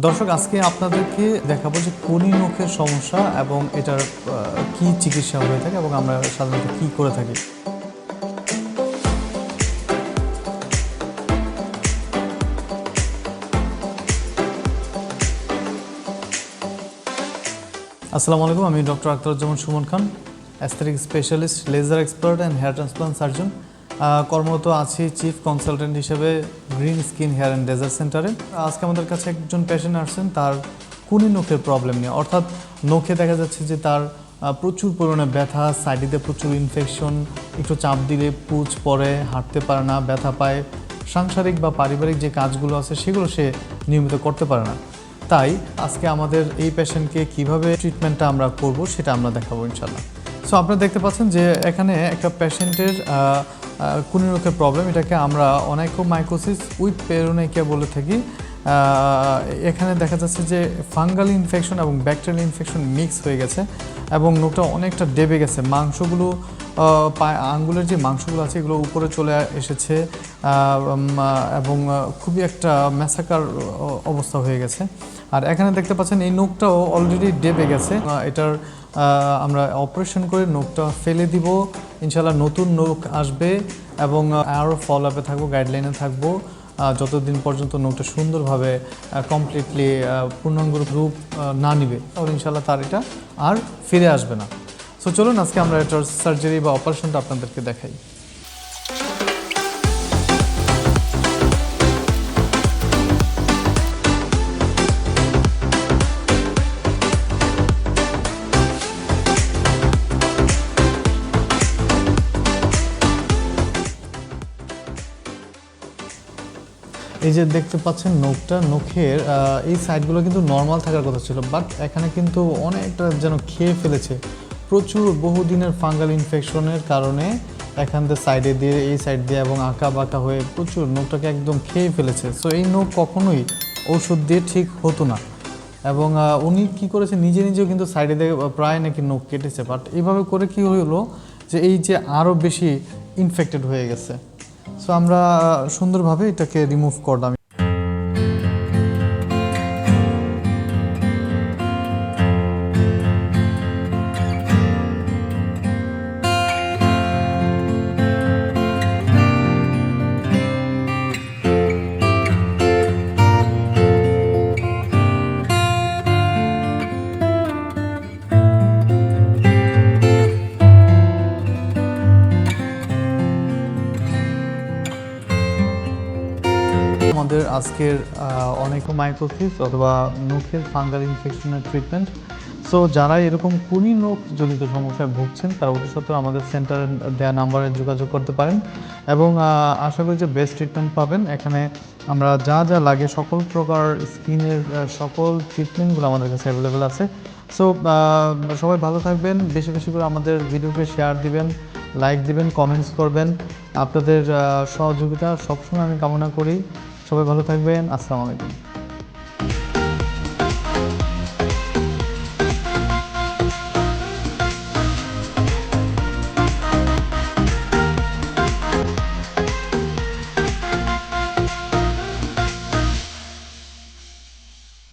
দর্শক, আজকে আপনাদেরকে দেখাবো যে কোনি নখের সমস্যা এবং এটার কি চিকিৎসা হয়ে থাকে এবং আমরা সাধারণত কি করে থাকি। আসসালামু আলাইকুম, আমি doctor Akhtaruzzaman Sumon Khan, aesthetic specialist, laser expert and hair transplant surgeon. কর্মরত আছি চিফ কনসালটেন্ট হিসেবে green skin hair and laser সেন্টারে। আজকে আমাদের কাছে একজন পেশেন্ট আসছেন তার কুনি নখের প্রবলেম নিয়ে, অর্থাৎ নখে দেখা যাচ্ছে যে তার প্রচুর পরিমাণে ব্যথা, সাইডে প্রচুর ইনফেকশন, একটু চাপ দিলে পুঁজ পড়ে, হাঁটতে পারে না, ব্যথা পায়, সাংসারিক বা পারিবারিক যে কাজগুলো আছে সেগুলো সে নিয়মিত করতে পারে না। তাই আজকে আমাদের এই পেশেন্টকে কিভাবে ট্রিটমেন্টটা আমরা করব সেটা আমরা দেখাবো ইনশাল্লাহ। সো আপনারা দেখতে পাচ্ছেন যে এখানে একটা পেশেন্টের কুনি নখের প্রবলেম, এটাকে আমরা অনাইকোমাইকোসিস উইথ পেরোনাইকিয়া বলে থাকি। এখানে দেখা যাচ্ছে যে ফাঙ্গাল ইনফেকশন এবং ব্যাকটেরিয়াল ইনফেকশন মিক্স হয়ে গেছে এবং নখটা অনেকটা ডেবে গেছে, মাংসগুলো আঙ্গুলের যে মাংসগুলো আছে এগুলো উপরে চলে এসেছে এবং খুবই একটা ম্যাসাকার অবস্থা হয়ে গেছে। আর এখানে দেখতে পাচ্ছেন এই নখটাও অলরেডি ডেবে গেছে। এটার আমরা অপারেশন করে নখটা ফেলে দিব, ইনশাল্লাহ নতুন নখ আসবে এবং আরও ফলো আপে থাকবো, গাইডলাইনে থাকবো যতদিন পর্যন্ত নখটা সুন্দরভাবে কমপ্লিটলি পূর্ণাঙ্গ রূপ না নিবে, তাহলে ইনশাল্লাহ তার এটা আর ফিরে আসবে না। সো চলুন আজকে আমরা এটার সার্জারি বা অপারেশনটা আপনাদেরকে দেখাই। এই যে দেখতে পাচ্ছেন নখের এই সাইডগুলো কিন্তু নর্মাল থাকার কথা ছিল, বাট এখানে কিন্তু অনেকটা যেন খেয়ে ফেলেছে। প্রচুর বহুদিনের ফাঙ্গাল ইনফেকশনের কারণে এখান থেকে সাইডে দিয়ে, এই সাইড দিয়ে এবং আঁকা বাঁকা হয়ে প্রচুর নখটাকে একদম খেয়ে ফেলেছে। সো এই নখ কখনোই ওষুধ দিয়ে ঠিক হতো না এবং উনি কী করেছে, নিজেও কিন্তু সাইডে দিয়ে প্রায় নাকি নখ কেটেছে, বাট এইভাবে করে কি হলো যে এই যে আরও বেশি ইনফেক্টেড হয়ে গেছে। সো আমরা সুন্দরভাবে এটাকে রিমুভ করলাম। আমাদের আজকের অনাইকোমাইকোসিস অথবা নখের ফাঙ্গাল ইনফেকশনের ট্রিটমেন্ট। সো যারা এরকম কুনি নখ জনিত সমস্যায় ভুগছেন তারা অতি সত্ত্বর আমাদের সেন্টারে দেওয়া নাম্বারে যোগাযোগ করতে পারেন এবং আশা করি যে বেস্ট ট্রিটমেন্ট পাবেন। এখানে আমরা যা যা লাগে সকল প্রকার স্কিনের সকল ট্রিটমেন্টগুলো আমাদের কাছে অ্যাভেলেবেল আছে। সো সবাই ভালো থাকবেন, বেশি বেশি করে আমাদের ভিডিওকে শেয়ার দিবেন, লাইক দিবেন, কমেন্টস করবেন। আপনাদের সহযোগিতা সবসময় আমি কামনা করি। সবাই ভালো থাকবেন। আসসালামু আলাইকুম।